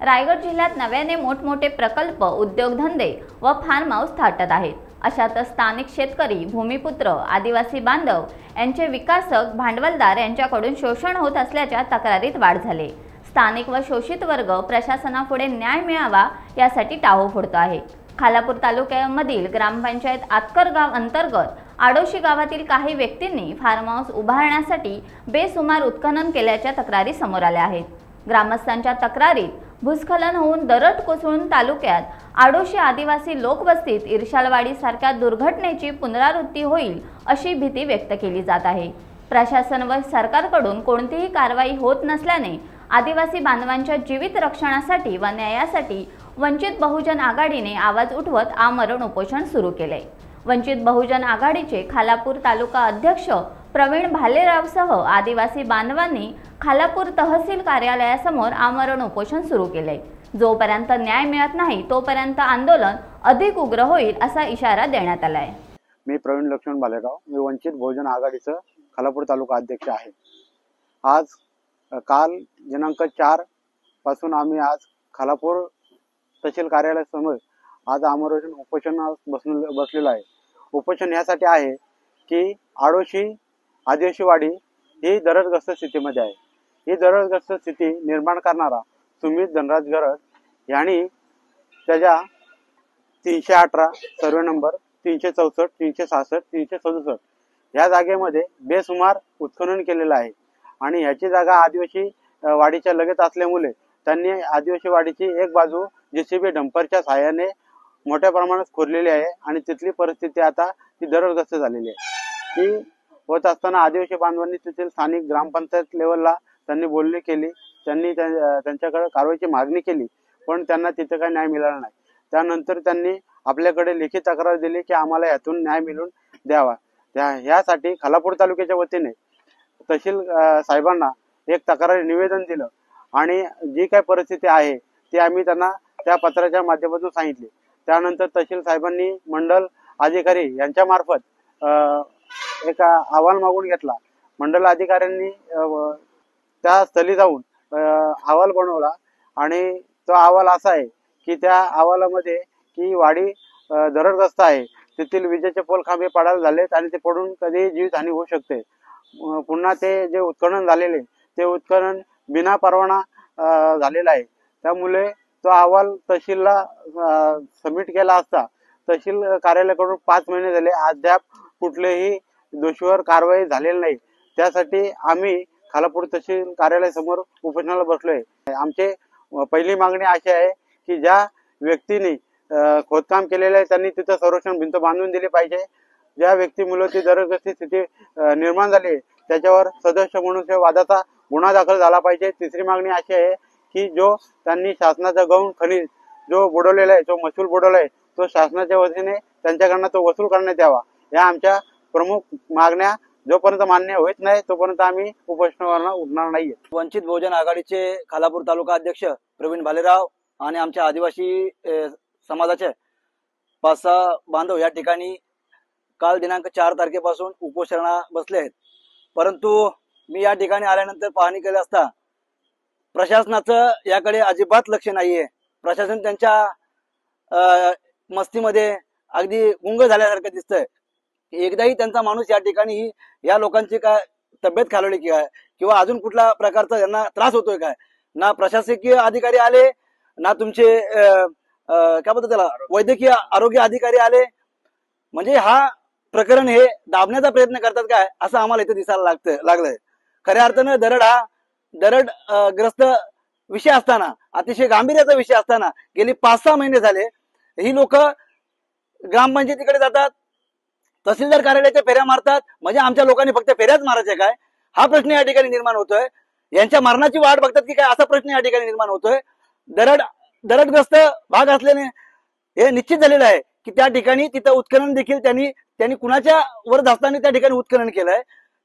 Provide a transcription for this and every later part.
रायगड जिल्ह्यात नव्याने मोठमोठे प्रकल्प, उद्योगधंदे व फार्म हाऊस थाटत आहेत। अशातच स्थानिक शेतकरी, भूमिपुत्र, आदिवासी बांधव यांचे विकासक, भांडवलदार यांच्याकडून शोषण होत असल्याच्या तक्रारीत वाढ झाली। स्थानिक व शोषित वर्ग प्रशासनापुढे न्याय मिळावा यासाठी टाहो फोडतो आहे। खालापूर तालुक्यामधील ग्रामपंचायत आतकर गाव अंतर्गत आडोशी गावातील काही व्यक्तींनी फार्म हाऊस उभारण्यासाठी बेसुमार उत्खनन केल्याच्या तक्रारी समोर आल्या आहेत। ग्रामस्थांच्या तक्रारीत भूस्खलन होऊन दरड कोसळून तालुक्यात आडोशी आदिवासी लोकवस्तीत इर्शालवाडी सारख्या दुर्घटनेची पुनरावृत्ती होईल अशी भीती व्यक्त केली जात आहे। प्रशासन व सरकारकडून कोणतीही कारवाई होत नसल्याने आदिवासी बांधवांच्या जीवित रक्षणासाठी व न्यायासाठी वंचित बहुजन आघाडीने आवाज उठवत आमरण उपोषण सुरू केले। वंचित बहुजन आघाडीचे खालापूर तालुका अध्यक्ष प्रवीण भालेरावसह आदिवासी बांधवांनी खालापूर तहसील कार्यालयासमोर आमरण उपोषण सुरू केले। जोपर्यंत न्याय मिळत नाही तोपर्यंत आंदोलन अधिक उग्र होईल असा इशारा देण्यात आलाय। मी प्रवीण लक्ष्मण भालेराव, मी वंचित बहुजन आघाडीचा खालापूर तालुका अध्यक्ष आहे। काल दिनांक 4 पासून आम्ही आज खालापूर तहसील कार्यालयासमोर आज आमरण उपोषण बसलेलो आहे। उपोषण यासाठी आहे की आडोशी आदिवासीवाडी ही दरडग्रस्त स्थितीमध्ये आहे। ही दरडग्रस्त स्थिती निर्माण करणारा सुमित धनराज गरड यांनी त्याच्या 318 सर्वे नंबर 364, 366, 367 या जागेमध्ये बेसुमार उत्खनन केलेलं आहे आणि ह्याची जागा आदिवासी वाडीच्या लगत असल्यामुळे त्यांनी आदिवासी वाडीची एक बाजू जेसीबी डंपरच्या सहाय्याने मोठ्या प्रमाणात खोदलेली आहे आणि तिथली परिस्थिती आता ती दरडग्रस्त झालेली आहे। ती होत असताना आदिवासी बांधवांनी तेथील स्थानिक ग्रामपंचायत लेवलला त्यांनी बोलणी केली, त्यांनी त्यांच्याकडे कारवाईची मागणी केली, पण त्यांना तिथे काही न्याय मिळाला नाही। त्यानंतर त्यांनी आपल्याकडे लेखी तक्रार दिली की आम्हाला यातून न्याय मिळवून द्यावा। यासाठी खालापूर तालुक्याच्या वतीने तहसील साहेबांना एक तक्रारी निवेदन दिलं आणि जी काही परिस्थिती आहे ती आम्ही त्यांना त्या पत्राच्या माध्यमातून सांगितली। त्यानंतर तहसील साहेबांनी मंडल अधिकारी यांच्या मार्फत एक अहवाल मागून घेतला। मंडल अधिकाऱ्यांनी त्या स्थळी जाऊन अहवाल बनवला आणि तो अहवाल असा आहे की त्या अहवालामध्ये की वाडी दरडग्रस्त आहे, तेथील विजेचे पोल खांबे पडायला झालेत आणि ते पडून कधी जीवितहानी होऊ शकते। पुन्हा ते जे उत्खनन झालेले ते उत्खनन बिना परवाना झालेला आहे। त्यामुळे तो अहवाल तहसीलला सबमिट केला असता तहसील कार्यालयाकडून 5 महिने झाले अद्याप कुठलेही दोषीवर कारवाई झालेली नाही। त्यासाठी आम्ही खालापूर तहसील कार्यालयासमोर उपोषणाला बसलोय। आमची पहिली मागणी अशी आहे की ज्या व्यक्तीने खोदकाम केलेले आहे त्यांनी तिथं संरक्षण भिंत बांधून दिली पाहिजे। ज्या व्यक्तीमुळे ती दरडग्रस्त स्थिती निर्माण झाली त्याच्यावर सदस्य मनुष्यवादाचा गुन्हा दाखल झाला पाहिजे। तिसरी मागणी अशी आहे की जो त्यांनी शासनाचा गौण खनिज जो बुडवलेला आहे, जो महसूल बुडवला आहे, तो शासनाच्या वतीने त्यांच्याकडनं तो वसूल करण्यात यावा। या आमच्या प्रमुख मागण्या जोपर्यंत मान्य होत नाही तोपर्यंत आम्ही उपोषणावर उठणार नाहीये। वंचित बहुजन आघाडीचे खालापूर तालुका अध्यक्ष प्रवीण भालेराव आणि आमच्या आदिवासी समाजाचे 5-6 बांधव या ठिकाणी काल दिनांक 4 तारखेपासून उपोषणा बसले आहेत। परंतु मी या ठिकाणी आल्यानंतर पाहणी केली असता प्रशासनाचं याकडे अजिबात लक्ष नाहीये। प्रशासन त्यांच्या मस्तीमध्ये अगदी गुंग झाल्यासारखं दिसतंय। एकदाही त्यांचा माणूस या ठिकाणी या लोकांची काय तब्येत खालवली की काय किंवा अजून कुठल्या प्रकारचा यांना त्रास होतोय काय, ना प्रशासकीय अधिकारी आले, ना तुमचे काय बोलतात त्याला वैद्यकीय आरोग्य अधिकारी आले। म्हणजे हा प्रकरण हे दाबण्याचा प्रयत्न करतात काय असं आम्हाला इथे दिसायला लागलंय। खऱ्या अर्थानं दरड ग्रस्त विषय असताना, अतिशय गांभीर्याचा विषय असताना गेली 5-6 महिने झाले ही लोक ग्रामपंचायतीकडे जातात, तहसीलदार कार्यालयाच्या फेऱ्या मारतात। म्हणजे आमच्या लोकांनी फक्त फेऱ्याच मारायचे काय हा प्रश्न या ठिकाणी निर्माण होतोय। यांच्या मरणाची वाट बघतात की काय असा प्रश्न या ठिकाणी निर्माण होतोय। दरडग्रस्त भाग असल्याने हे निश्चित झालेलं आहे की त्या ठिकाणी तिथं उत्खनन देखील त्यांनी कुणाच्या वर धास्ताने त्या ठिकाणी उत्खनन केलंय,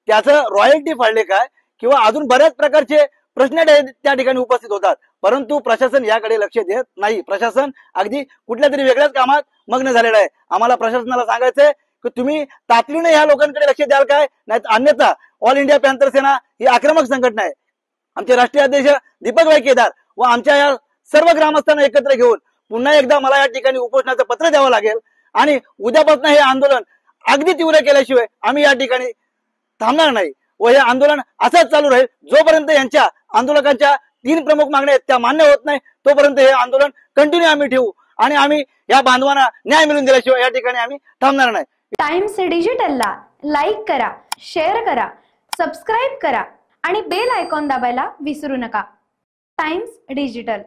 त्याचं रॉयल्टी फाळले काय किंवा अजून बऱ्याच प्रकारचे प्रश्न त्या ठिकाणी उपस्थित होतात। परंतु प्रशासन याकडे लक्ष देत नाही। प्रशासन अगदी कुठल्या तरी वेगळ्याच कामात मग्न झालेलं आहे। आम्हाला प्रशासनाला सांगायचंय की तुम्ही तातडीने ह्या लोकांकडे लक्ष द्याल काय, नाही अन्यथा ऑल इंडिया पॅंथर सेना ही आक्रमक संघटना आहे। आमचे राष्ट्रीय अध्यक्ष दीपक भाई केदार व आमच्या या सर्व ग्रामस्थांना एकत्र घेऊन पुन्हा एकदा मला या ठिकाणी उपोषणाचं पत्र द्यावं लागेल आणि उद्यापासून हे आंदोलन अगदी तीव्र केल्याशिवाय आम्ही या ठिकाणी थांबणार नाही व हे आंदोलन असंच चालू राहील जोपर्यंत यांच्या आंदोलकांच्या 3 प्रमुख मागण्या आहेत त्या मान्य होत नाही तोपर्यंत हे आंदोलन कंटिन्यू आम्ही ठेवू आणि आम्ही या बांधवांना न्याय मिळवून दिल्याशिवाय या ठिकाणी आम्ही थांबणार नाही। टाइम्स डिजिटलला लाईक करा, शेअर करा, सबस्क्राईब करा आणि बेल आयकॉन दाबायला विसरू नका। Times digital.